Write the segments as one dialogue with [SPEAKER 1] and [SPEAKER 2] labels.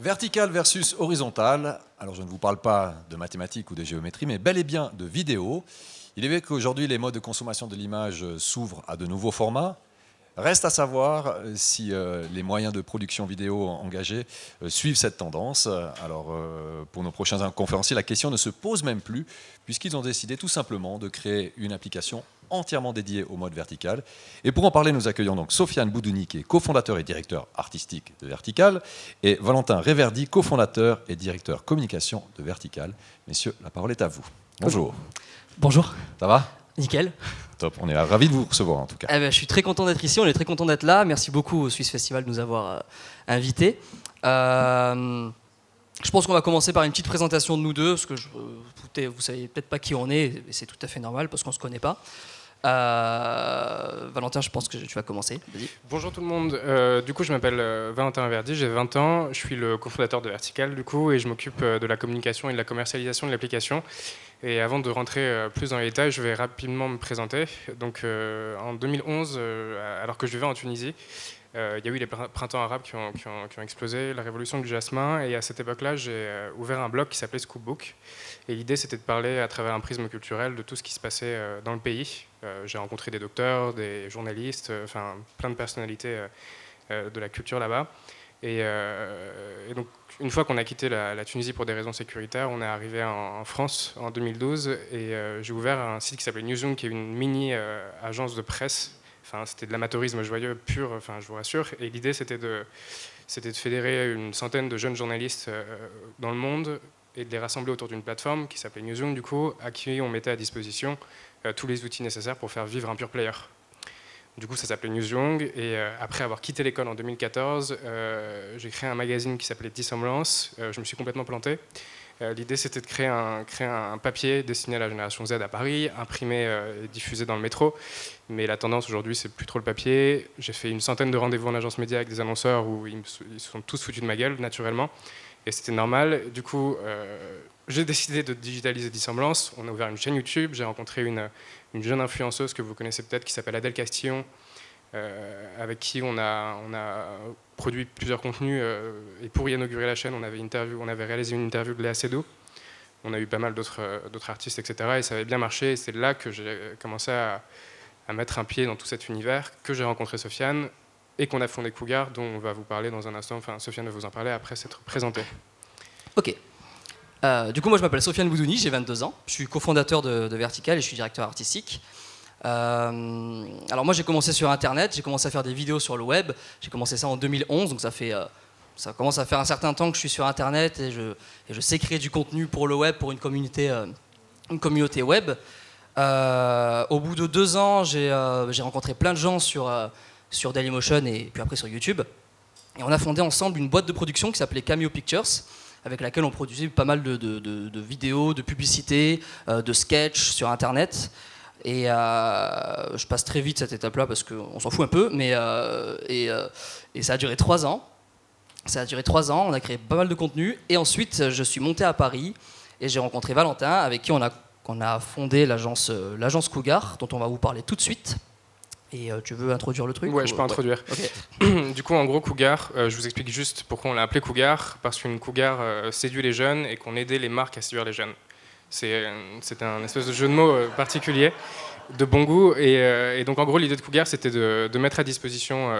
[SPEAKER 1] Vertical versus horizontal. Alors je ne vous parle pas de mathématiques ou de géométrie, mais bel et bien de vidéo. Il est vrai qu'aujourd'hui les modes de consommation de l'image s'ouvrent à de nouveaux formats. Reste à savoir si les moyens de production vidéo engagés suivent cette tendance. Alors pour nos prochains conférenciers, la question ne se pose même plus, puisqu'ils ont décidé tout simplement de créer une application entièrement dédiée au mode vertical. Et pour en parler, nous accueillons donc Sofiane Boudouni, qui est cofondateur et directeur artistique de Vertical, et Valentin Réverdi, cofondateur et directeur communication de Vertical. Messieurs, la parole est à vous. Bonjour.
[SPEAKER 2] Bonjour.
[SPEAKER 1] Ça va ?
[SPEAKER 2] Nickel.
[SPEAKER 1] Top, on est ravis de vous recevoir en tout cas.
[SPEAKER 2] Je suis très content d'être ici, on est très content d'être là. Merci beaucoup au Swiss Festival de nous avoir invités. Je pense qu'on va commencer par une petite présentation de nous deux, parce que vous savez peut-être pas qui on est, et c'est tout à fait normal parce qu'on se connaît pas. Valentin, je pense que tu vas commencer. Vas-y.
[SPEAKER 3] Bonjour tout le monde. Du coup, je m'appelle Valentin Verdi, j'ai 20 ans. Je suis le cofondateur de Vertical, du coup, et je m'occupe de la communication et de la commercialisation de l'application. Et avant de rentrer plus dans les détails, je vais rapidement me présenter. Donc, en 2011, alors que je vivais en Tunisie, il y a eu les printemps arabes qui ont explosé, la révolution du jasmin. Et à cette époque-là, j'ai ouvert un blog qui s'appelait Scoopbook. Et l'idée, c'était de parler à travers un prisme culturel de tout ce qui se passait dans le pays. J'ai rencontré des docteurs, des journalistes, enfin plein de personnalités de la culture là-bas. Et donc, une fois qu'on a quitté la Tunisie pour des raisons sécuritaires, on est arrivé en France en 2012 et j'ai ouvert un site qui s'appelait Newsroom, qui est une mini-agence de presse. Enfin, c'était de l'amateurisme joyeux pur, enfin, je vous rassure. Et l'idée, c'était de fédérer une centaine de jeunes journalistes dans le monde et de les rassembler autour d'une plateforme qui s'appelait Newsroom, du coup, à qui on mettait à disposition tous les outils nécessaires pour faire vivre un pure player. Du coup, ça s'appelait Newsroom. Et après avoir quitté l'école en 2014, j'ai créé un magazine qui s'appelait Dissemblance. Je me suis complètement planté. L'idée, c'était de créer un papier destiné à la génération Z à Paris, imprimé et diffusé dans le métro. Mais la tendance aujourd'hui, c'est plus trop le papier. J'ai fait une centaine de rendez-vous en agence média avec des annonceurs où ils se sont tous foutus de ma gueule, naturellement. Et c'était normal. Du coup, j'ai décidé de digitaliser Dissemblance. On a ouvert une chaîne YouTube. J'ai rencontré une jeune influenceuse que vous connaissez peut-être qui s'appelle Adèle Castillon, avec qui on a produit plusieurs contenus. Et pour y inaugurer la chaîne, on avait réalisé une interview de Léa Seydoux. On a eu pas mal d'autres artistes, etc. Et ça avait bien marché. Et c'est là que j'ai commencé à mettre un pied dans tout cet univers, que j'ai rencontré Sofiane et qu'on a fondé Cougar, dont on va vous parler dans un instant. Enfin, Sofiane va vous en parler après s'être présenté.
[SPEAKER 2] Ok. Du coup, moi, je m'appelle Sofiane Boudouni, j'ai 22 ans. Je suis cofondateur de Vertical et je suis directeur artistique. Alors moi, j'ai commencé sur Internet, j'ai commencé à faire des vidéos sur le web. J'ai commencé ça en 2011, donc ça commence à faire un certain temps que je suis sur Internet et je sais créer du contenu pour le web, pour une communauté web. Au bout de 2 ans, j'ai rencontré plein de gens sur Dailymotion et puis après sur YouTube. Et on a fondé ensemble une boîte de production qui s'appelait Cameo Pictures, avec laquelle on produisait pas mal de vidéos, de publicités, de sketchs sur Internet. Et je passe très vite cette étape-là parce qu'on s'en fout un peu, mais ça a duré 3 ans. Ça a duré 3 ans, on a créé pas mal de contenu. Et ensuite, je suis monté à Paris et j'ai rencontré Valentin, avec qui on a fondé l'agence Cougar, dont on va vous parler tout de suite. Et tu veux introduire le truc ?
[SPEAKER 3] Ouais, je peux introduire.
[SPEAKER 2] Okay.
[SPEAKER 3] Du coup, en gros, Cougar, je vous explique juste pourquoi on l'a appelé Cougar, parce qu'une Cougar séduit les jeunes et qu'on aidait les marques à séduire les jeunes. C'est un espèce de jeu de mots particulier, de bon goût. Et donc, en gros, l'idée de Cougar, c'était de mettre à disposition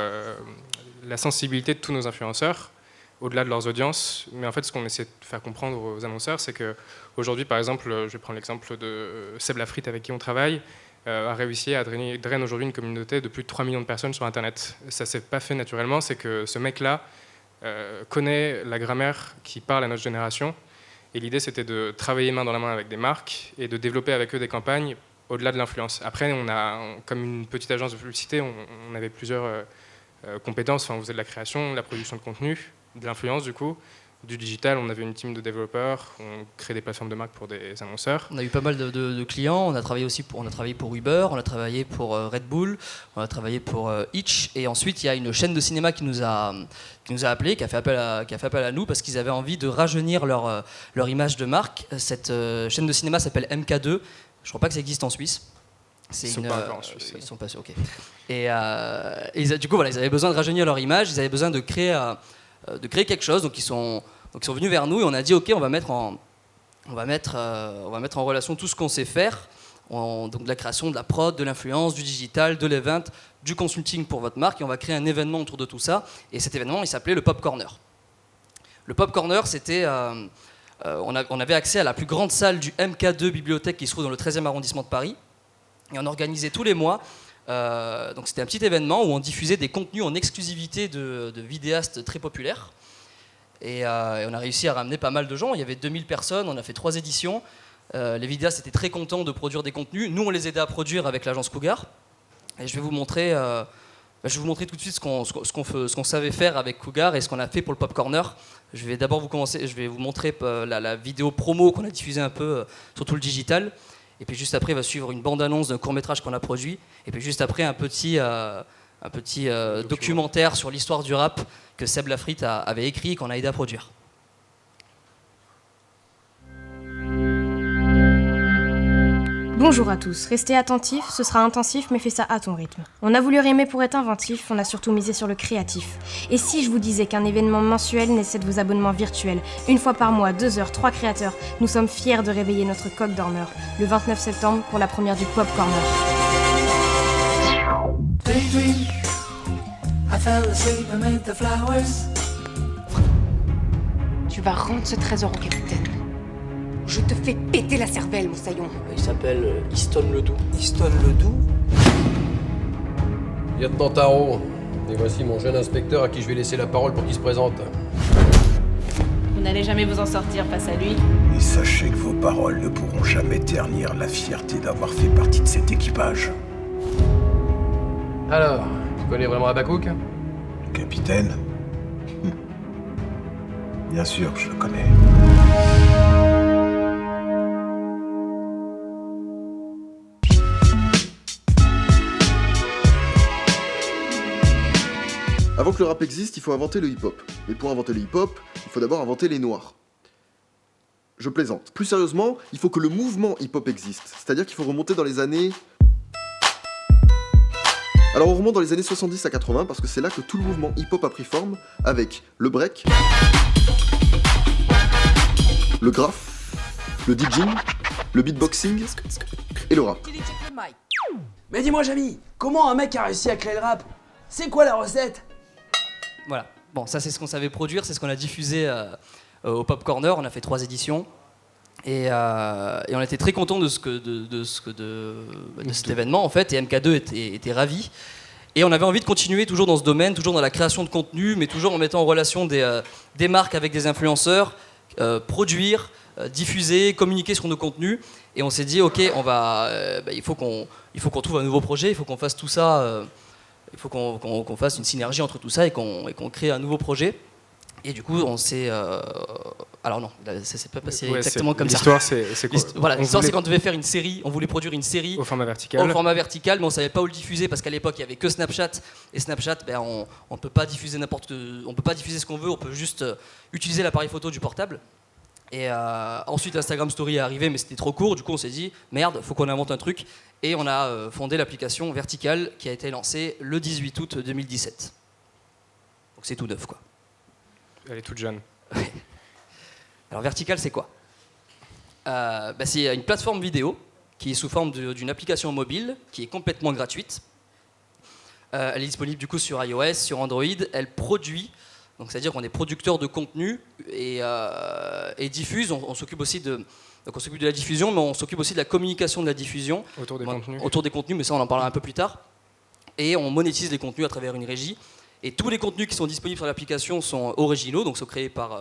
[SPEAKER 3] la sensibilité de tous nos influenceurs, au-delà de leurs audiences. Mais en fait, ce qu'on essaie de faire comprendre aux annonceurs, c'est qu'aujourd'hui, par exemple, je vais prendre l'exemple de Seb Lafrite, avec qui on travaille, a réussi à drainer aujourd'hui une communauté de plus de 3 millions de personnes sur Internet. Ça ne s'est pas fait naturellement, c'est que ce mec-là connaît la grammaire qui parle à notre génération. Et l'idée, c'était de travailler main dans la main avec des marques et de développer avec eux des campagnes au-delà de l'influence. Après, comme une petite agence de publicité, on avait plusieurs compétences. Enfin, on faisait de la création, de la production de contenu, de l'influence du coup. Du digital, on avait une team de développeurs, on crée des plateformes de marque pour des annonceurs.
[SPEAKER 2] On a eu pas mal de clients, on a travaillé pour Uber, on a travaillé pour Red Bull, on a travaillé pour Itch, et ensuite il y a une chaîne de cinéma qui nous a appelés, qui a fait appel à nous parce qu'ils avaient envie de rajeunir leur image de marque. Cette chaîne de cinéma s'appelle MK2, je crois pas que ça existe en Suisse.
[SPEAKER 3] Ils sont pas encore en Suisse.
[SPEAKER 2] Ils sont pas sûrs, ok. Et du coup, voilà, ils avaient besoin de rajeunir leur image, ils avaient besoin de créer de créer quelque chose. Donc ils sont venus vers nous et on a dit ok, on va mettre en relation tout ce qu'on sait faire, donc de la création, de la prod, de l'influence, du digital, de l'event, du consulting pour votre marque, et on va créer un événement autour de tout ça. Et cet événement, il s'appelait le Pop Corner. Le Pop Corner, c'était, on avait accès à la plus grande salle du MK2 Bibliothèque qui se trouve dans le 13e arrondissement de Paris, et on organisait tous les mois. Donc c'était un petit événement où on diffusait des contenus en exclusivité de vidéastes très populaires. Et on a réussi à ramener pas mal de gens. Il y avait 2000 personnes, on a fait 3 éditions. Les vidéastes étaient très contents de produire des contenus. Nous, on les aidait à produire avec l'agence Cougar. Et je vais vous montrer tout de suite ce qu'on savait faire avec Cougar et ce qu'on a fait pour le Pop Corner. Je vais vous montrer la vidéo promo qu'on a diffusée un peu sur tout le digital. Et puis juste après, il va suivre une bande-annonce d'un court-métrage qu'on a produit. Et puis juste après, un petit documentaire sur l'histoire du rap que Seb Lafrite avait écrit et qu'on a aidé à produire.
[SPEAKER 4] Bonjour à tous, restez attentifs, ce sera intensif mais fais ça à ton rythme. On a voulu rimer pour être inventif, on a surtout misé sur le créatif. Et si je vous disais qu'un événement mensuel naissait de vos abonnements virtuels, une fois par mois, 2 heures, 3 créateurs, nous sommes fiers de réveiller notre coq dormeur, le 29 septembre pour la première du Pop Corner.
[SPEAKER 5] Daydream, I fell asleep amid the flowers.
[SPEAKER 6] Tu vas rendre ce trésor au capitaine. Je te fais péter la cervelle, moussaillon.
[SPEAKER 7] Il s'appelle Easton Ledoux.
[SPEAKER 8] Easton Ledoux.
[SPEAKER 9] Lieutenant Tarot, et voici mon jeune inspecteur à qui je vais laisser la parole pour qu'il se présente.
[SPEAKER 10] Vous n'allez jamais vous en sortir face à lui.
[SPEAKER 11] Et sachez que vos paroles ne pourront jamais ternir la fierté d'avoir fait partie de cet équipage.
[SPEAKER 9] Alors, tu connais vraiment Abakouk?
[SPEAKER 11] Capitaine? Bien sûr que je le connais.
[SPEAKER 12] Avant que le rap existe, il faut inventer le hip-hop. Mais pour inventer le hip-hop, il faut d'abord inventer les noirs. Je plaisante. Plus sérieusement, il faut que le mouvement hip-hop existe. C'est-à-dire qu'il faut remonter dans les années... Alors on remonte dans les années 70 à 80 parce que c'est là que tout le mouvement hip-hop a pris forme avec le break, le graph, le DJing, le beatboxing et le rap.
[SPEAKER 8] Mais dis-moi, Jamy, comment un mec a réussi à créer le rap? C'est quoi la recette?
[SPEAKER 2] Voilà. Bon, ça c'est ce qu'on savait produire, c'est ce qu'on a diffusé au Pop Corner. On a fait 3 éditions et on était très contents de cet événement en fait. Et MK2 était ravi. Et on avait envie de continuer toujours dans ce domaine, toujours dans la création de contenu, mais toujours en mettant en relation des marques avec des influenceurs, produire, diffuser, communiquer sur nos contenus. Et on s'est dit, ok, il faut qu'on trouve un nouveau projet, il faut qu'on fasse tout ça. Il faut qu'on fasse une synergie entre tout ça et qu'on crée un nouveau projet. Et du coup, on s'est... Alors non, ça s'est pas passé exactement comme ça.
[SPEAKER 3] L'histoire, c'est quoi?
[SPEAKER 2] Voilà, l'histoire, c'est qu'on devait faire une série. On voulait produire une série
[SPEAKER 3] au format vertical.
[SPEAKER 2] Mais on savait pas où le diffuser parce qu'à l'époque, il y avait que Snapchat. Et Snapchat, on peut pas diffuser on peut pas diffuser ce qu'on veut. On peut juste utiliser l'appareil photo du portable. Et ensuite, Instagram Story est arrivé, mais c'était trop court. Du coup, on s'est dit, merde, faut qu'on invente un truc. Et on a fondé l'application Vertical qui a été lancée le 18 août 2017. Donc c'est tout neuf, quoi.
[SPEAKER 3] Elle est toute jeune.
[SPEAKER 2] Alors Vertical, c'est quoi? C'est une plateforme vidéo qui est sous forme d'une application mobile qui est complètement gratuite. Elle est disponible du coup sur iOS, sur Android. Elle produit, donc c'est-à-dire qu'on est producteur de contenu et diffuse. On s'occupe aussi de la diffusion, mais on s'occupe aussi de la communication de la diffusion.
[SPEAKER 3] Autour des contenus,
[SPEAKER 2] mais ça on en parlera un peu plus tard. Et on monétise les contenus à travers une régie. Et tous les contenus qui sont disponibles sur l'application sont originaux, donc sont créés par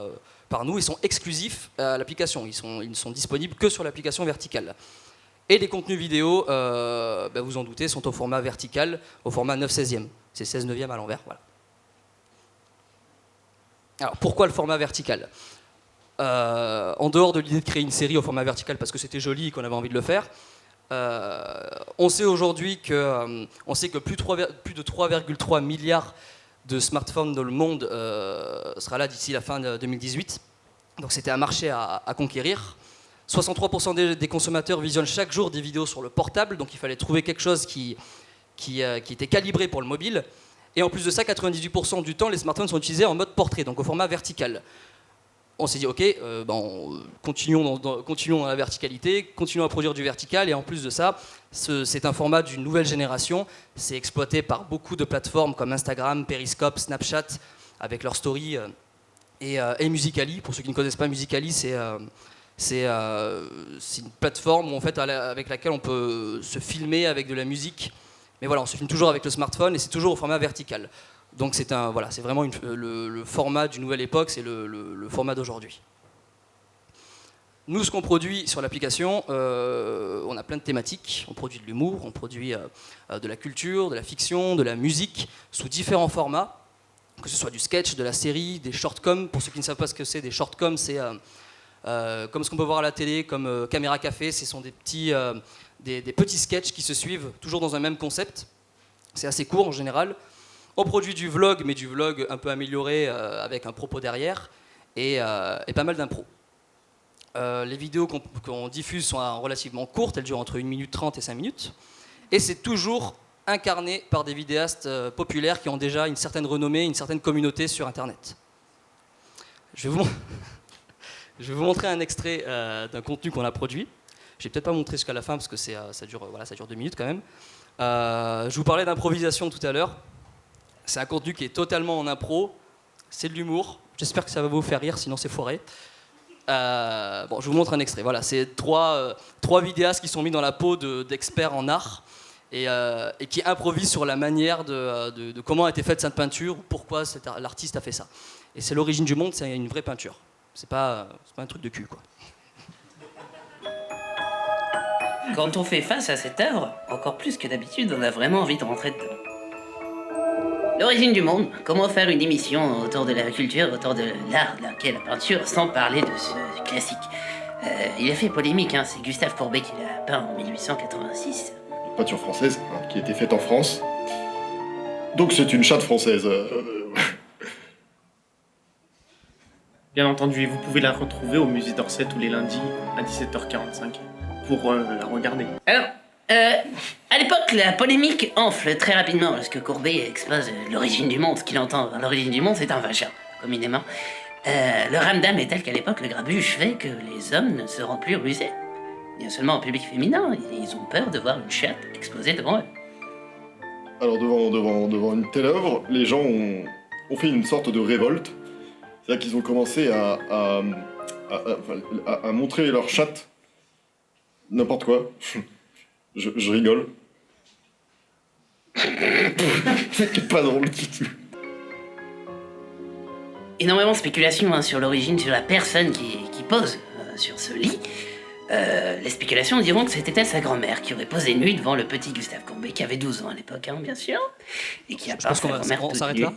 [SPEAKER 2] nous, ils sont exclusifs à l'application. Ils ne sont disponibles que sur l'application Vertical. Et les contenus vidéo, vous en doutez, sont au format vertical, au format 9/16e. C'est 16/9 à l'envers, voilà. Alors pourquoi le format vertical? En dehors de l'idée de créer une série au format vertical parce que c'était joli et qu'on avait envie de le faire, on sait aujourd'hui que plus de 3,3 milliards de smartphones dans le monde sera là d'ici la fin de 2018. Donc c'était un marché à conquérir. 63% des consommateurs visionnent chaque jour des vidéos sur le portable, donc il fallait trouver quelque chose qui était calibré pour le mobile. Et en plus de ça, 98% du temps, les smartphones sont utilisés en mode portrait, donc au format vertical. On s'est dit, ok, continuons dans la verticalité, continuons à produire du vertical, et en plus de ça, c'est un format d'une nouvelle génération. C'est exploité par beaucoup de plateformes comme Instagram, Periscope, Snapchat, avec leur story, et Musical.ly. Pour ceux qui ne connaissent pas Musical.ly, c'est une plateforme où, en fait, avec laquelle on peut se filmer avec de la musique. Mais voilà, on se filme toujours avec le smartphone et c'est toujours au format vertical. Donc c'est vraiment le format d'une nouvelle époque, c'est le format d'aujourd'hui. Nous, ce qu'on produit sur l'application, on a plein de thématiques. On produit de l'humour, on produit de la culture, de la fiction, de la musique, sous différents formats, que ce soit du sketch, de la série, des shortcoms. Pour ceux qui ne savent pas ce que c'est, des shortcoms, c'est comme ce qu'on peut voir à la télé, comme Caméra Café. Ce sont des petits sketchs qui se suivent, toujours dans un même concept. C'est assez court en général. On produit du vlog, mais du vlog un peu amélioré, avec un propos derrière, et pas mal d'impro. Les vidéos qu'on diffuse sont relativement courtes, elles durent entre 1 minute 30 et 5 minutes. Et c'est toujours incarné par des vidéastes populaires qui ont déjà une certaine renommée, une certaine communauté sur Internet. Je vais vous montrer un extrait d'un contenu qu'on a produit. Je vais peut-être pas montrer jusqu'à la fin parce que ça dure 2 minutes quand même. Je vous parlais d'improvisation tout à l'heure. C'est un contenu qui est totalement en impro. C'est de l'humour. J'espère que ça va vous faire rire, sinon c'est foiré. Je vous montre un extrait. Voilà, c'est trois vidéastes qui sont mis dans la peau d'experts en art et qui improvisent sur la manière de comment a été faite cette peinture, ou pourquoi l'artiste a fait ça. Et c'est l'origine du monde, c'est une vraie peinture. C'est pas un truc de cul, quoi.
[SPEAKER 13] Quand on fait face à cette œuvre, encore plus que d'habitude, on a vraiment envie de rentrer dedans. L'origine du monde, comment faire une émission autour de la culture, autour de l'art, qu'est la peinture, sans parler de ce classique. Il a fait polémique, c'est Gustave Courbet qui l'a peint en 1886.
[SPEAKER 12] Une peinture française, qui a été faite en France. Donc c'est une chatte française.
[SPEAKER 14] Bien entendu, vous pouvez la retrouver au musée d'Orsay tous les lundis à 17h45 pour la regarder.
[SPEAKER 13] Alors, à l'époque, la polémique enfle très rapidement lorsque Courbet expose l'origine du monde. Ce qu'il entend par l'origine du monde, c'est un vagin, communément. Le ramdam est tel qu'à l'époque, le grabuge fait que les hommes ne seront plus rusés. Il y a seulement un public féminin, ils ont peur de voir une chatte exposée devant eux.
[SPEAKER 12] Alors devant une telle œuvre, les gens ont fait une sorte de révolte. C'est-à-dire qu'ils ont commencé à montrer leur chatte n'importe quoi. Je rigole. C'est pas drôle du tout.
[SPEAKER 13] Énormément de spéculations sur l'origine, sur la personne qui pose sur ce lit. Les spéculations diront que c'était sa grand-mère qui aurait posé nue devant le petit Gustave Courbet, qui avait 12 ans à l'époque, bien sûr, et qui a peint sa grand-mère toute
[SPEAKER 2] s'arrête
[SPEAKER 13] nue.
[SPEAKER 2] là.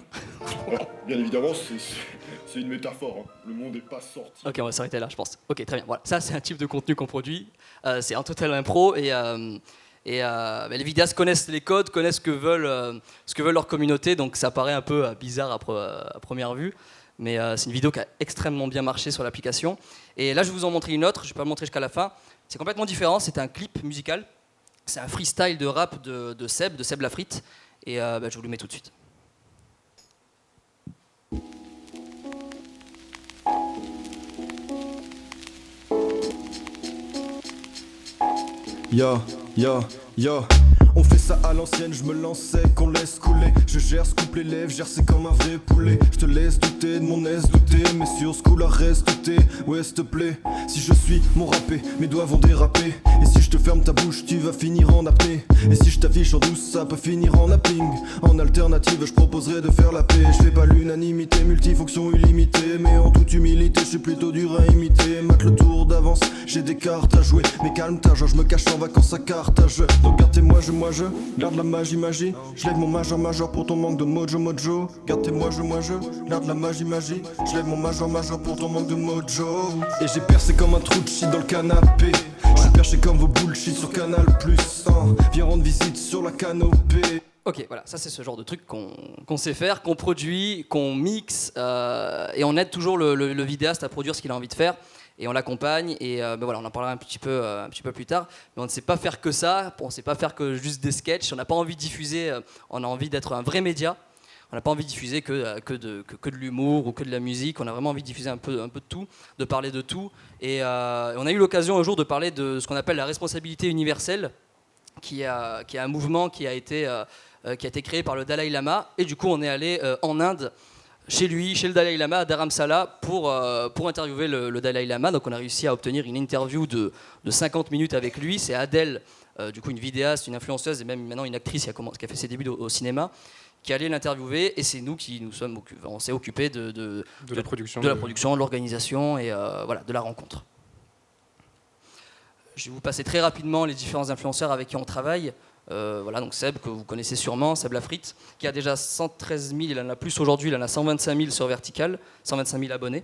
[SPEAKER 12] Bien évidemment, c'est une métaphore. Le monde n'est pas sorti.
[SPEAKER 2] Ok, on va s'arrêter là, je pense. Ok, très bien. Voilà, ça c'est un type de contenu qu'on produit. C'est un total impro et les vidéastes connaissent les codes, connaissent ce que veulent leur communauté, donc ça paraît un peu bizarre à première vue. Mais c'est une vidéo qui a extrêmement bien marché sur l'application. Et là, je vais vous en montrer une autre, je ne vais pas le montrer jusqu'à la fin. C'est complètement différent, c'est un clip musical. C'est un freestyle de rap de Seb Lafrite. Et je vous le mets tout de suite.
[SPEAKER 15] Yo, yo, yo. On fait ça à l'ancienne, je me lançais, qu'on laisse couler. Je gère, coupe les lèvres, gère c'est comme un vrai poulet. Je te laisse douter de mon aise douter, mais sur ce coup là reste douter. Ouais s'il te plaît, si je suis mon râpé, mes doigts vont déraper. Et si je te ferme ta bouche, tu vas finir en apnée. Et si je t'affiche en douce, ça peut finir en napping. En alternative, je proposerais de faire la paix. Je fais pas l'unanimité, multifonction illimitée. Mais en toute humilité, je suis plutôt dur à imiter. Mate le tour d'avance, j'ai des cartes à jouer. Mais calme ta joie, je me cache en vacances à Carthage. Donc gardez-moi, je garde la magie, je lève mon majeur pour ton manque de mojo. Gardez-moi, je garde la magie, je lève mon majeur pour ton manque de mojo. Et j'ai percé comme un trou de shit dans le canapé. Je suis perché comme vos bullshit sur Canal+. Viens rendre visite sur la canopée.
[SPEAKER 2] Ok, voilà, ça c'est ce genre de truc qu'on sait faire, qu'on produit, qu'on mixe, et on aide toujours le vidéaste à produire ce qu'il a envie de faire. Et on l'accompagne, et voilà, on en parlera un petit peu plus tard. Mais on ne sait pas faire que ça, on ne sait pas faire que juste des sketchs, on n'a pas envie de diffuser, on a envie d'être un vrai média. On n'a pas envie de diffuser que de l'humour ou que de la musique. On a vraiment envie de diffuser un peu de tout, de parler de tout. Et on a eu l'occasion un jour de parler de ce qu'on appelle la responsabilité universelle, qui est un mouvement qui a été créé par le Dalai Lama. Et du coup, on est allé en Inde, chez le Dalai Lama, à Dharamsala, pour interviewer le Dalai Lama. Donc on a réussi à obtenir une interview de 50 minutes avec lui. C'est Adèle, du coup une vidéaste, une influenceuse et même maintenant une actrice qui a fait ses débuts au cinéma, qui allait l'interviewer, et c'est nous qui on s'est occupé de
[SPEAKER 3] la production,
[SPEAKER 2] de l'organisation et voilà, de la rencontre. Je vais vous passer très rapidement les différents influenceurs avec qui on travaille. Voilà, donc Seb, que vous connaissez sûrement, Seb Lafrite, qui a déjà 113 000, il en a plus aujourd'hui, il en a 125 000 sur Vertical, 125 000 abonnés.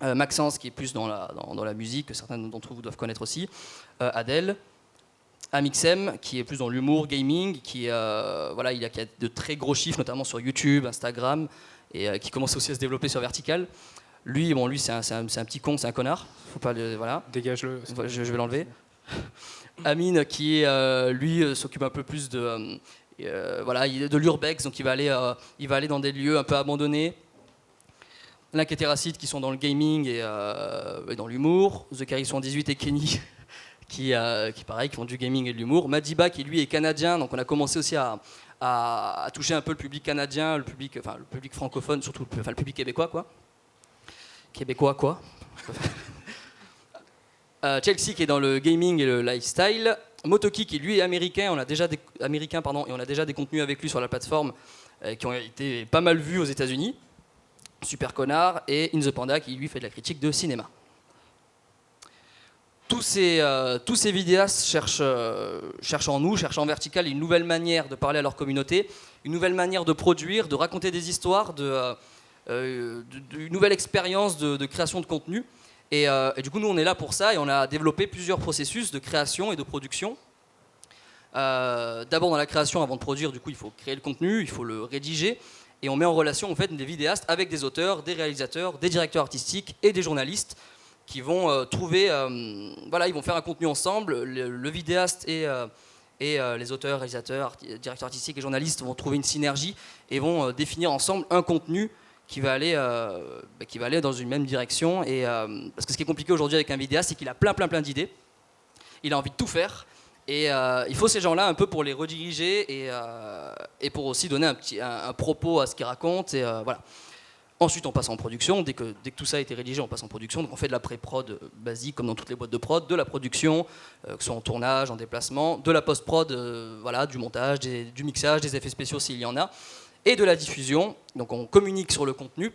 [SPEAKER 2] Maxence, qui est plus dans la musique, que certains d'entre vous doivent connaître aussi. Adèle. Amixem, qui est plus dans l'humour, gaming, qui a de très gros chiffres, notamment sur YouTube, Instagram, et qui commence aussi à se développer sur Vertical. Lui c'est un petit con, c'est un connard. Faut pas voilà.
[SPEAKER 3] Dégage-le.
[SPEAKER 2] Je vais l'enlever. Amine, qui s'occupe un peu plus de l'urbex, donc il va aller dans des lieux un peu abandonnés. Link et Terracide, qui sont dans le gaming et dans l'humour. The Carry 78 et Kenny, qui font du gaming et de l'humour. Madiba, qui lui est canadien, donc on a commencé aussi à toucher un peu le public canadien, le public francophone, surtout le public québécois, quoi. Chelsea, qui est dans le gaming et le lifestyle. Motoki, qui lui est américain, et on a déjà des contenus avec lui sur la plateforme qui ont été pas mal vus aux États-Unis. Super connard. Et In The Panda, qui lui fait de la critique de cinéma. Tous ces vidéastes cherchent en Vertical une nouvelle manière de parler à leur communauté, une nouvelle manière de produire, de raconter des histoires, une nouvelle expérience de création de contenu. Et du coup, nous, on est là pour ça, et on a développé plusieurs processus de création et de production. D'abord, dans la création, avant de produire, du coup, il faut créer le contenu, il faut le rédiger, et on met en relation en fait des vidéastes avec des auteurs, des réalisateurs, des directeurs artistiques et des journalistes qui vont ils vont faire un contenu ensemble. Le vidéaste et les auteurs, réalisateurs, directeurs artistiques et journalistes vont trouver une synergie et vont définir ensemble un contenu qui va aller dans une même direction. Parce que ce qui est compliqué aujourd'hui avec un vidéaste, c'est qu'il a plein d'idées. Il a envie de tout faire. Et il faut ces gens-là un peu pour les rediriger et pour aussi donner un propos à ce qu'ils racontent. Et voilà. Ensuite, on passe en production. Dès que tout ça a été rédigé, on passe en production. Donc, on fait de la pré-prod basique, comme dans toutes les boîtes de prod, de la production, que ce soit en tournage, en déplacement, de la post-prod, du montage, du mixage, des effets spéciaux s'il y en a, et de la diffusion. Donc, on communique sur le contenu.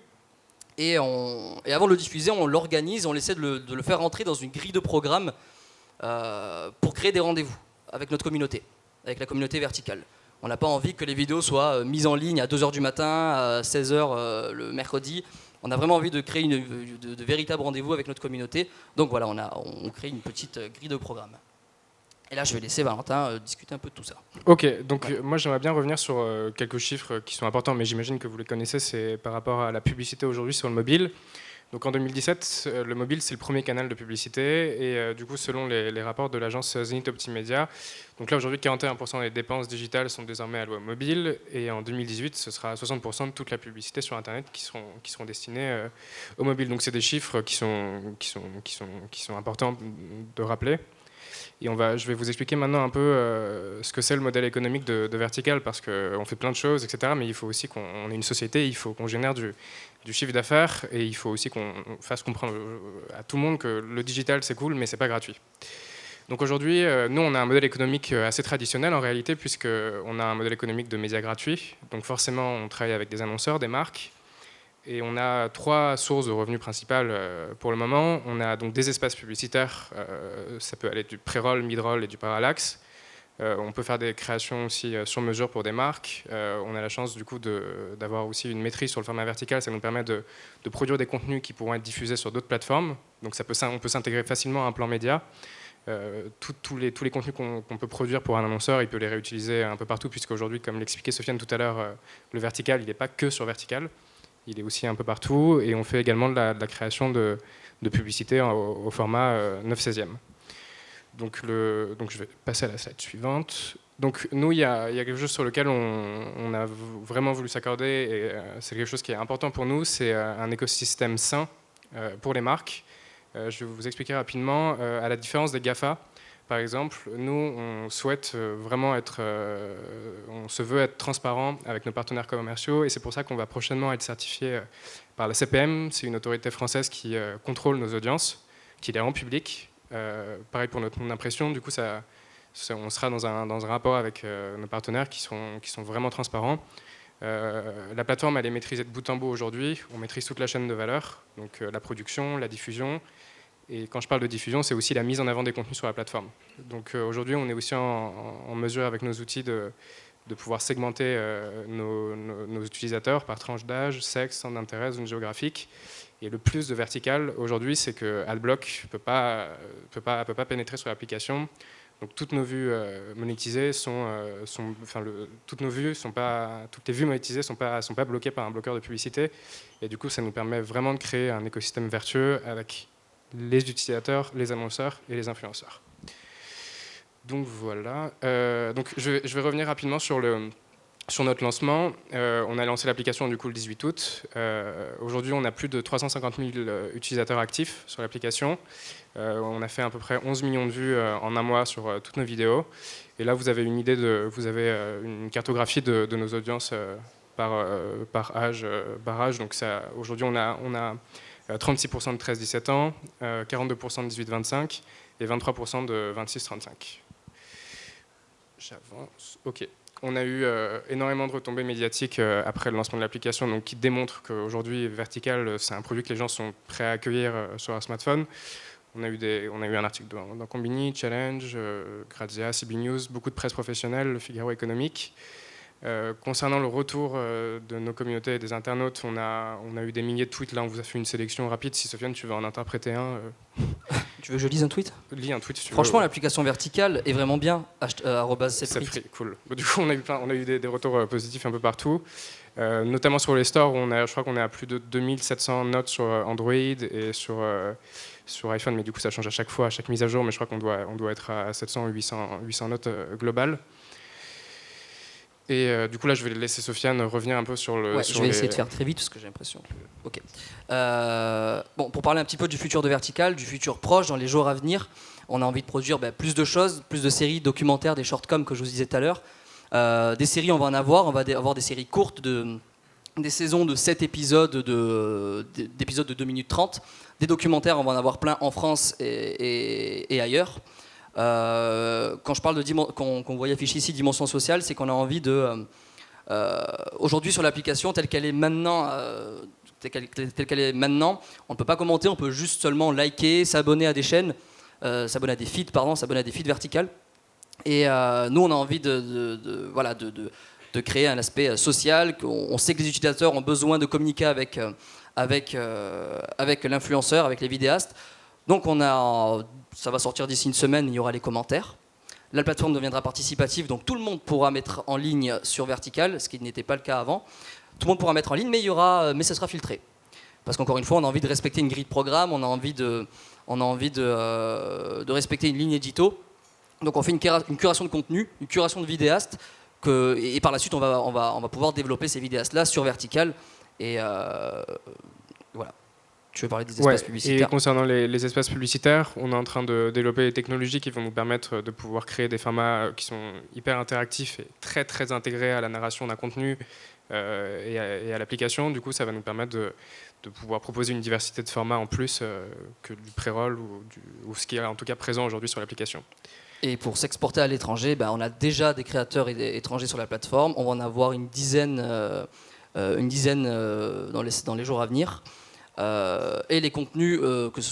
[SPEAKER 2] Et avant de le diffuser, on l'organise, on essaie de le faire rentrer dans une grille de programme pour créer des rendez-vous avec notre communauté, avec la communauté verticale. On n'a pas envie que les vidéos soient mises en ligne à 2h du matin, à 16h le mercredi. On a vraiment envie de créer de véritables rendez-vous avec notre communauté. Donc voilà, on crée une petite grille de programme. Et là, je vais laisser Valentin discuter un peu de tout ça.
[SPEAKER 3] Ok, donc moi j'aimerais bien revenir sur quelques chiffres qui sont importants, mais j'imagine que vous les connaissez, c'est par rapport à la publicité aujourd'hui sur le mobile. Donc en 2017, le mobile c'est le premier canal de publicité et du coup selon les rapports de l'agence Zenith Optimedia, donc là aujourd'hui 41% des dépenses digitales sont désormais allouées au mobile et en 2018 ce sera 60% de toute la publicité sur internet qui seront destinées au mobile. Donc c'est des chiffres qui sont importants de rappeler. Et je vais vous expliquer maintenant un peu ce que c'est le modèle économique de Vertical, parce qu'on fait plein de choses, etc. Mais il faut aussi qu'on ait une société, il faut qu'on génère du chiffre d'affaires, et il faut aussi qu'on fasse comprendre à tout le monde que le digital c'est cool, mais c'est pas gratuit. Donc aujourd'hui, nous on a un modèle économique assez traditionnel en réalité, puisqu'on a un modèle économique de médias gratuits. Donc forcément, on travaille avec des annonceurs, des marques. Et on a 3 sources de revenus principales pour le moment. On a donc des espaces publicitaires, ça peut aller du pré-roll, mid-roll et du parallaxe. On peut faire des créations aussi sur mesure pour des marques. On a la chance du coup d'avoir aussi une maîtrise sur le format vertical. Ça nous permet de produire des contenus qui pourront être diffusés sur d'autres plateformes. Donc on peut s'intégrer facilement à un plan média. Tous les contenus qu'on peut produire pour un annonceur, il peut les réutiliser un peu partout, puisqu'aujourd'hui, comme l'expliquait Sofiane tout à l'heure, le vertical, il n'est pas que sur vertical. Il est aussi un peu partout, et on fait également de la création de publicité au format 9/16e. Donc je vais passer à la slide suivante. Donc nous, il y a quelque chose sur lequel on a vraiment voulu s'accorder, et c'est quelque chose qui est important pour nous, c'est un écosystème sain pour les marques. Je vais vous expliquer rapidement, à la différence des GAFA, par exemple, nous, on souhaite vraiment on se veut être transparent avec nos partenaires commerciaux, et c'est pour ça qu'on va prochainement être certifié par la CPM, c'est une autorité française qui contrôle nos audiences, qui les rend publiques. Pareil pour notre impression, du coup, on sera dans un rapport avec nos partenaires qui sont vraiment transparents. La plateforme, elle est maîtrisée de bout en bout aujourd'hui. On maîtrise toute la chaîne de valeur, donc la production, la diffusion. Et quand je parle de diffusion, c'est aussi la mise en avant des contenus sur la plateforme. Donc aujourd'hui, on est aussi en mesure avec nos outils de pouvoir segmenter nos utilisateurs par tranche d'âge, sexe, centre d'intérêt, zone géographique. Et le plus de vertical aujourd'hui, c'est que AdBlock ne peut pas pénétrer sur l'application. Donc toutes nos vues monétisées toutes les vues monétisées sont pas bloquées par un bloqueur de publicité. Et du coup, ça nous permet vraiment de créer un écosystème vertueux avec les utilisateurs, les annonceurs et les influenceurs. Donc voilà. Donc je vais revenir rapidement sur notre lancement. On a lancé l'application du coup le 18 août. Aujourd'hui, on a plus de 350 000 utilisateurs actifs sur l'application. On a fait à peu près 11 millions de vues en un mois sur toutes nos vidéos. Et là, vous avez une idée une cartographie de nos audiences par âge. Donc aujourd'hui, on a 36% de 13-17 ans, 42% de 18-25 et 23% de 26-35. J'avance. OK. On a eu énormément de retombées médiatiques après le lancement de l'application, donc qui démontrent qu'aujourd'hui, Vertical, c'est un produit que les gens sont prêts à accueillir sur leur smartphone. On a eu un article dans Combini, Challenge, Grazia, CB News, beaucoup de presse professionnelle, le Figaro économique. Concernant le retour de nos communautés et des internautes, on a eu des milliers de tweets. Là, on vous a fait une sélection rapide. Si Sofiane, tu veux en interpréter un
[SPEAKER 2] Tu veux que je lise un tweet?
[SPEAKER 3] Lis un tweet si tu veux.
[SPEAKER 2] Franchement, l'application Vertical est vraiment bien. @sepri.
[SPEAKER 3] Cool. Du coup, on a eu des retours positifs un peu partout, notamment sur les stores. Je crois qu'on est à plus de 2700 notes sur Android et sur iPhone, mais du coup, ça change à chaque fois, à chaque mise à jour. Mais je crois qu'on doit être à 700 ou 800 notes globales. Et du coup, là, je vais laisser Sofiane revenir un peu sur le...
[SPEAKER 2] je vais essayer de faire très vite, parce que j'ai l'impression que... OK. Pour parler un petit peu du futur de Vertical, du futur proche, dans les jours à venir, on a envie de produire plus de choses, plus de séries, documentaires, des shortcoms que je vous disais tout à l'heure. Des séries, on va en avoir. On va avoir des séries courtes, des saisons de 7 épisodes, d'épisodes de 2 minutes 30. Des documentaires, on va en avoir plein en France et ailleurs. Quand je parle qu'on voit affiché ici dimension sociale, c'est qu'on a envie aujourd'hui sur l'application telle qu'elle est maintenant, on ne peut pas commenter, on peut juste seulement liker, s'abonner à des chaînes, s'abonner à des feeds verticales. Et nous, on a envie de créer un aspect social. On sait que les utilisateurs ont besoin de communiquer avec l'influenceur, avec les vidéastes. Donc ça va sortir d'ici une semaine, il y aura les commentaires. La plateforme deviendra participative, donc tout le monde pourra mettre en ligne sur Vertical, ce qui n'était pas le cas avant. Tout le monde pourra mettre en ligne, mais ça sera filtré. Parce qu'encore une fois, on a envie de respecter une grille de programme, on a envie de respecter une ligne édito. Donc on fait une curation de contenu, une curation de vidéastes, et par la suite on va pouvoir développer ces vidéastes-là sur Vertical. Et voilà. Tu veux parler des espaces publicitaires?
[SPEAKER 3] Et concernant les espaces publicitaires, on est en train de développer des technologies qui vont nous permettre de pouvoir créer des formats qui sont hyper interactifs et très très intégrés à la narration d'un contenu et à l'application. Du coup, ça va nous permettre de pouvoir proposer une diversité de formats en plus que du pré-roll ou ce qui est en tout cas présent aujourd'hui sur l'application.
[SPEAKER 2] Et pour s'exporter à l'étranger, on a déjà des créateurs étrangers sur la plateforme. On va en avoir une dizaine dans les jours à venir. Et les contenus, que ce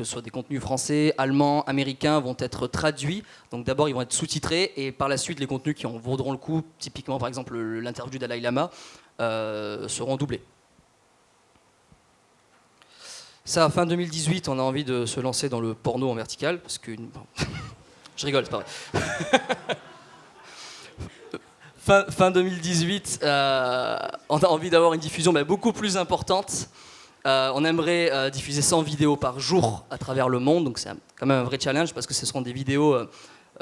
[SPEAKER 2] soit des contenus français, allemands, américains, vont être traduits. Donc d'abord, ils vont être sous-titrés, et par la suite, les contenus qui en vaudront le coup, typiquement par exemple l'interview d'Alain Lama, seront doublés. Ça, fin 2018, on a envie de se lancer dans le porno en vertical, parce que... Je rigole, c'est pas vrai. Fin 2018, on a envie d'avoir une diffusion beaucoup plus importante. On aimerait diffuser 100 vidéos par jour à travers le monde, donc c'est quand même un vrai challenge parce que ce seront des vidéos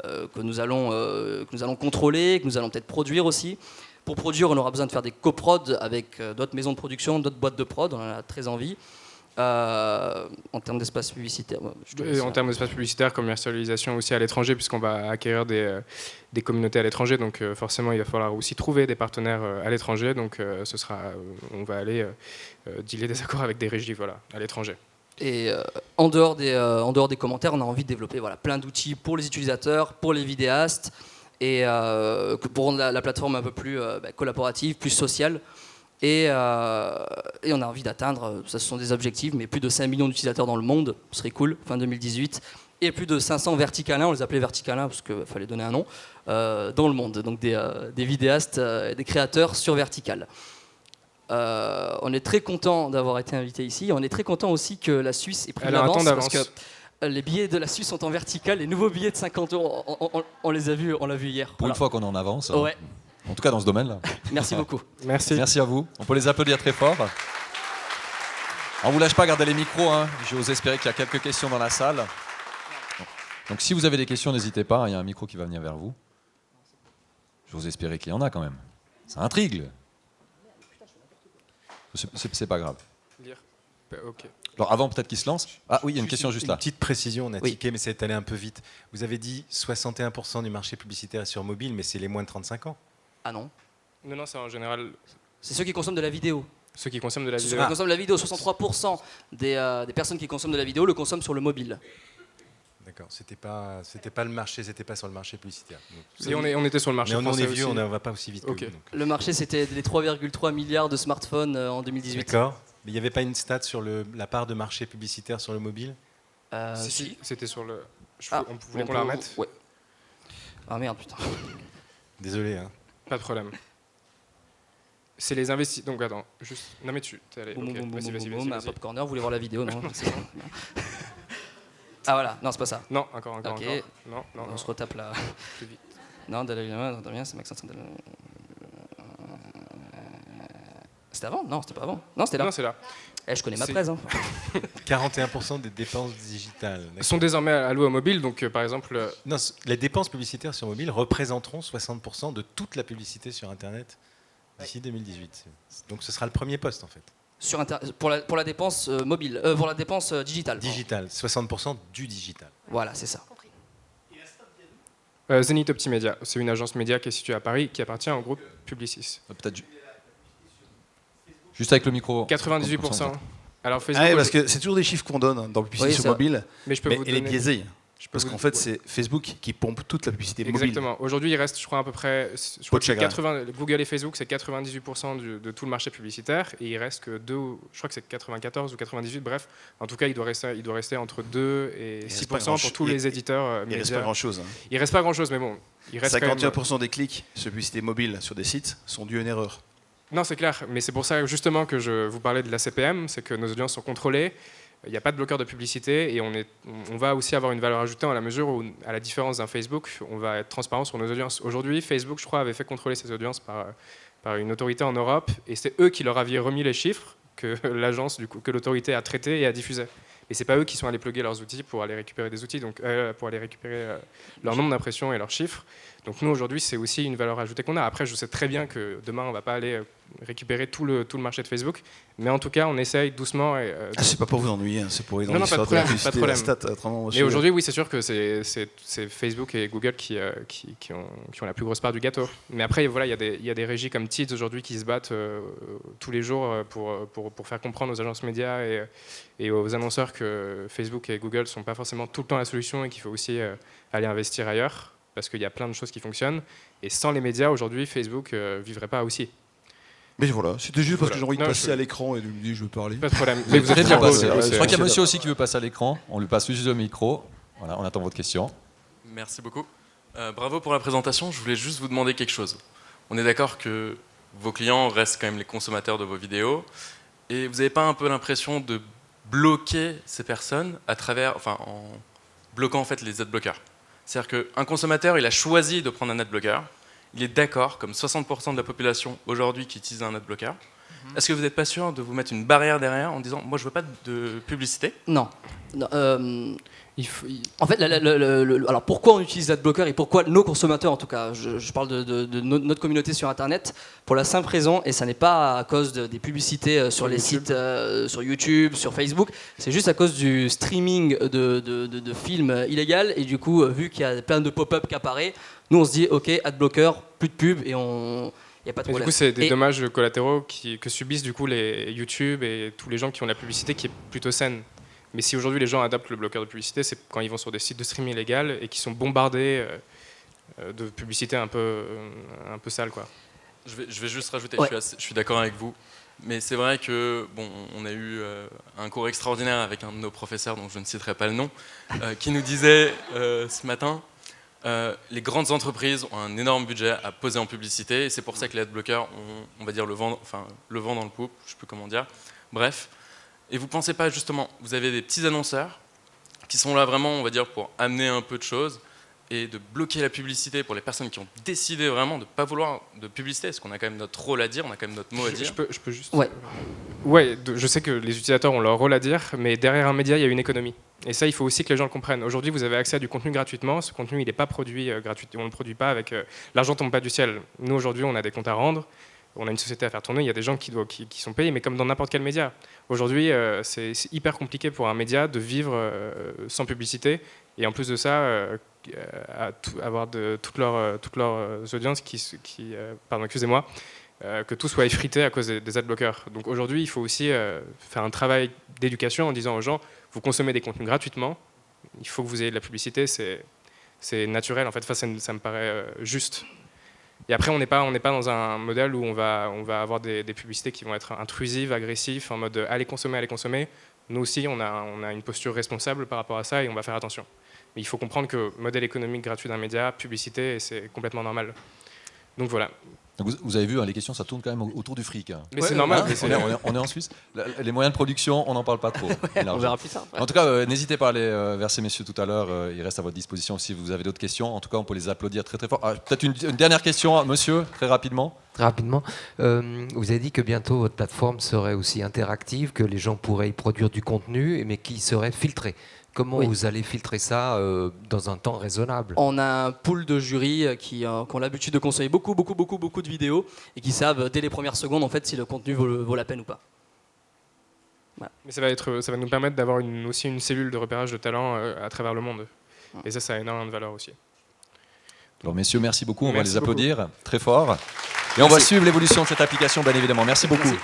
[SPEAKER 2] que nous allons contrôler, que nous allons peut-être produire aussi. Pour produire, on aura besoin de faire des coprods avec d'autres maisons de production, d'autres boîtes de prod, on en a très envie. En termes d'espace publicitaire,
[SPEAKER 3] en termes d'espace publicitaire, commercialisation aussi à l'étranger, puisqu'on va acquérir des communautés à l'étranger, donc forcément il va falloir aussi trouver des partenaires à l'étranger, donc on va aller dealer des accords avec des régies à l'étranger.
[SPEAKER 2] Et en dehors des commentaires, on a envie de développer plein d'outils pour les utilisateurs, pour les vidéastes, et pour rendre la plateforme un peu plus collaborative, plus sociale. Et on a envie d'atteindre, ça ce sont des objectifs, mais plus de 5 millions d'utilisateurs dans le monde, ce serait cool, fin 2018, et plus de 500 verticalins, on les appelait verticalins parce qu'il fallait donner un nom, dans le monde, donc des vidéastes, des créateurs sur Vertical. On est très content d'avoir été invité ici, on est très content aussi que la Suisse ait pris l'avance, parce que les billets de la Suisse sont en vertical, les nouveaux billets de 50 €, on l'a vu hier.
[SPEAKER 1] Pour une fois qu'on est en avance.
[SPEAKER 2] Ouais.
[SPEAKER 1] En tout cas, dans ce domaine-là.
[SPEAKER 2] Merci beaucoup.
[SPEAKER 3] Merci.
[SPEAKER 1] Merci à vous. On peut les applaudir très fort. On ne vous lâche pas, gardez les micros. J'ose espérer qu'il y a quelques questions dans la salle. Donc si vous avez des questions, n'hésitez pas. Il y a un micro qui va venir vers vous. J'ose espérer qu'il y en a quand même. Ça intrigue. C'est pas grave.
[SPEAKER 3] Ok.
[SPEAKER 1] Alors avant peut-être qu'il se lance. Ah oui, il y a une question juste là.
[SPEAKER 16] Une petite précision, on a tiqué, mais c'est allé un peu vite. Vous avez dit 61% du marché publicitaire est sur mobile, mais c'est les moins de 35 ans.
[SPEAKER 2] Ah non.
[SPEAKER 3] Non, c'est en général...
[SPEAKER 2] C'est ceux qui consomment de la vidéo.
[SPEAKER 3] Ceux qui consomment de la vidéo.
[SPEAKER 2] Ceux qui consomment de la vidéo, 63% des personnes qui consomment de la vidéo le consomment sur le mobile.
[SPEAKER 16] D'accord, c'était pas le marché, c'était pas sur le marché publicitaire. Donc,
[SPEAKER 3] et on était sur le marché.
[SPEAKER 16] Mais on est vieux,
[SPEAKER 3] aussi.
[SPEAKER 16] on va pas aussi vite que vous. Donc.
[SPEAKER 2] Le marché, c'était les 3,3 milliards de smartphones en 2018.
[SPEAKER 16] D'accord, mais il n'y avait pas une stat sur la part de marché publicitaire sur le mobile
[SPEAKER 2] Si.
[SPEAKER 3] C'était sur le...
[SPEAKER 2] On
[SPEAKER 3] voulait qu'on la remette.
[SPEAKER 2] Ouais. Ah merde, putain.
[SPEAKER 16] Désolé.
[SPEAKER 3] Pas de problème. C'est les investissements. Donc attends, juste... Non mais tu... T'es allé.
[SPEAKER 2] Vas-y. Un Pop Corner, vous voulez voir la vidéo, non? Ah voilà, non c'est pas ça.
[SPEAKER 3] Non, encore.
[SPEAKER 2] Okay.
[SPEAKER 3] Non.
[SPEAKER 2] On se retape là.
[SPEAKER 3] Plus vite.
[SPEAKER 2] Non, Damien, c'est Maxence. C'était avant? Non, c'était pas avant. Non, c'était là.
[SPEAKER 3] Non, c'est là.
[SPEAKER 2] Je connais ma presse.
[SPEAKER 16] 41% des dépenses digitales
[SPEAKER 3] sont désormais allouées au mobile, donc par exemple...
[SPEAKER 16] Non, les dépenses publicitaires sur mobile représenteront 60% de toute la publicité sur Internet d'ici 2018. Donc ce sera le premier poste en fait.
[SPEAKER 2] Pour la dépense mobile, pour la dépense digitale.
[SPEAKER 16] Digital, 60% du digital.
[SPEAKER 2] Voilà, c'est ça.
[SPEAKER 3] Zenith Optimedia, c'est une agence média qui est située à Paris, qui appartient au groupe Publicis.
[SPEAKER 1] Peut-être juste avec le micro.
[SPEAKER 3] 98%. Alors Facebook,
[SPEAKER 17] parce que c'est toujours des chiffres qu'on donne dans le publicité sur mobile,
[SPEAKER 3] mais je peux vous
[SPEAKER 17] elle est
[SPEAKER 3] donner...
[SPEAKER 17] biaisée. Parce qu'en fait, c'est Facebook qui pompe toute la publicité mobile.
[SPEAKER 3] Exactement. Aujourd'hui, il reste, je crois, à peu près... Google et Facebook, c'est 98% de tout le marché publicitaire. Et il reste que je crois que c'est 94 ou 98, bref. En tout cas, il doit rester entre 2 et 6% pour tous les éditeurs médias.
[SPEAKER 17] Il reste pas grand-chose.
[SPEAKER 3] Il reste pas grand-chose, mais bon. Il reste
[SPEAKER 17] 51% des clics sur publicité mobile sur des sites sont dus à une erreur.
[SPEAKER 3] Non, c'est clair. Mais c'est pour ça, justement, que je vous parlais de la CPM. C'est que nos audiences sont contrôlées. Il n'y a pas de bloqueur de publicité et on va aussi avoir une valeur ajoutée à la mesure où, à la différence d'un Facebook, on va être transparent sur nos audiences. Aujourd'hui, Facebook, je crois, avait fait contrôler ses audiences par une autorité en Europe et c'est eux qui leur avaient remis les chiffres que l'agence, que l'autorité a traités et a diffusés. Et c'est pas eux qui sont allés plugger leurs outils pour aller récupérer des outils, donc pour aller récupérer leur nombre d'impressions et leurs chiffres. Donc nous aujourd'hui, c'est aussi une valeur ajoutée qu'on a. Après, je sais très bien que demain, on va pas aller récupérer tout le marché de Facebook, mais en tout cas, on essaye doucement.
[SPEAKER 17] C'est pas pour vous ennuyer, c'est pour aider dans
[SPEAKER 3] l'histoire
[SPEAKER 17] de la publicité, la stat.
[SPEAKER 3] Mais aujourd'hui, oui, c'est sûr que c'est Facebook et Google qui ont la plus grosse part du gâteau. Mais après, voilà, il y a des régies comme Tids aujourd'hui qui se battent tous les jours pour faire comprendre aux agences médias et aux annonceurs que Facebook et Google sont pas forcément tout le temps la solution et qu'il faut aussi aller investir ailleurs. Parce qu'il y a plein de choses qui fonctionnent. Et sans les médias, aujourd'hui, Facebook vivrait pas aussi.
[SPEAKER 17] Mais voilà, c'était juste parce que j'ai envie de passer à l'écran et de me dire je veux parler.
[SPEAKER 3] Pas de problème.
[SPEAKER 1] Mais vous êtes bien passé. Je crois qu'il y a monsieur aussi qui veut passer à l'écran. On lui passe juste le micro. Voilà, on attend votre question.
[SPEAKER 18] Merci beaucoup. Bravo pour la présentation. Je voulais juste vous demander quelque chose. On est d'accord que vos clients restent quand même les consommateurs de vos vidéos. Et vous n'avez pas un peu l'impression de bloquer ces personnes en bloquant en fait les adblockers? C'est-à-dire qu'un consommateur, il a choisi de prendre un adblocker. Il est d'accord, comme 60% de la population aujourd'hui qui utilise un adblocker. Est-ce que vous n'êtes pas sûr de vous mettre une barrière derrière en disant « moi je veux pas de publicité »
[SPEAKER 2] Non. Non, en fait, alors pourquoi on utilise l'adblocker et pourquoi nos consommateurs, en tout cas, je parle de notre communauté sur Internet, pour la simple raison, et ça n'est pas à cause des publicités sur les sites, sur YouTube, sur Facebook, c'est juste à cause du streaming de films illégaux, et du coup, vu qu'il y a plein de pop-up qui apparaissent, nous on se dit, ok, adblocker, plus de pub, et on... Y a pas de problème.
[SPEAKER 3] Du coup, c'est des dommages collatéraux que subissent du coup les YouTube et tous les gens qui ont la publicité qui est plutôt saine. Mais si aujourd'hui les gens adaptent le bloqueur de publicité, c'est quand ils vont sur des sites de streaming illégal et qui sont bombardés de publicité un peu sale, quoi.
[SPEAKER 18] Je vais juste rajouter,
[SPEAKER 2] Ouais.
[SPEAKER 18] je suis d'accord avec vous, mais c'est vrai que bon, on a eu un cours extraordinaire avec un de nos professeurs, dont je ne citerai pas le nom, qui nous disait ce matin. Les grandes entreprises ont un énorme budget à poser en publicité et c'est pour ça que les adblockers ont, on va dire, le vent dans le poupe, je ne sais plus comment dire. Bref, et vous ne pensez pas justement, vous avez des petits annonceurs qui sont là vraiment, on va dire, pour amener un peu de choses et de bloquer la publicité pour les personnes qui ont décidé vraiment de ne pas vouloir de publicité, parce qu'on a quand même notre rôle à dire, on a quand même notre mot à dire.
[SPEAKER 3] Je peux juste...
[SPEAKER 2] Ouais.
[SPEAKER 3] Ouais, je sais que les utilisateurs ont leur rôle à dire, mais derrière un média, il y a une économie. Et ça, il faut aussi que les gens le comprennent. Aujourd'hui, vous avez accès à du contenu gratuitement. Ce contenu, il n'est pas produit gratuitement. On ne le produit pas avec... l'argent ne tombe pas du ciel. Nous, aujourd'hui, on a des comptes à rendre. On a une société à faire tourner. Il y a des gens qui sont payés, mais comme dans n'importe quel média. Aujourd'hui, c'est hyper compliqué pour un média de vivre sans publicité. Et en plus de ça, avoir toutes leurs audiences pardon, excusez-moi, que tout soit effrité à cause des adblockers. Donc aujourd'hui, il faut aussi faire un travail d'éducation en disant aux gens, vous consommez des contenus gratuitement, il faut que vous ayez de la publicité, c'est naturel, en fait, ça me paraît juste. Et après, on n'est pas dans un modèle où on va avoir des publicités qui vont être intrusives, agressives, en mode allez consommer. Nous aussi, on a une posture responsable par rapport à ça et on va faire attention. Mais il faut comprendre que modèle économique gratuit d'un média, publicité, c'est complètement normal. Donc voilà.
[SPEAKER 1] Vous avez vu, hein, les questions, ça tourne quand même autour du fric. Hein.
[SPEAKER 3] Mais c'est normal.
[SPEAKER 1] Hein, on est en Suisse. Les moyens de production, on n'en parle pas trop.
[SPEAKER 2] On verra plus tard.
[SPEAKER 1] En tout cas, n'hésitez pas à aller vers ces messieurs tout à l'heure. Ils restent à votre disposition si vous avez d'autres questions. En tout cas, on peut les applaudir très très fort. Peut-être une dernière question, monsieur, très rapidement.
[SPEAKER 19] Très rapidement. Vous avez dit que bientôt votre plateforme serait aussi interactive, que les gens pourraient y produire du contenu, mais qui serait filtré. Comment vous allez filtrer ça dans un temps raisonnable?
[SPEAKER 2] On a un pool de jurys qui ont l'habitude de conseiller beaucoup de vidéos et qui savent dès les premières secondes en fait si le contenu vaut la peine ou pas. Voilà.
[SPEAKER 3] Mais ça va nous permettre d'avoir aussi une cellule de repérage de talents à travers le monde. Et ça a énormément de valeur aussi.
[SPEAKER 1] Alors messieurs, merci beaucoup. On va
[SPEAKER 3] Merci
[SPEAKER 1] les applaudir
[SPEAKER 3] beaucoup.
[SPEAKER 1] très fort. Et on va suivre l'évolution de cette application, bien évidemment. Merci beaucoup.
[SPEAKER 2] Merci.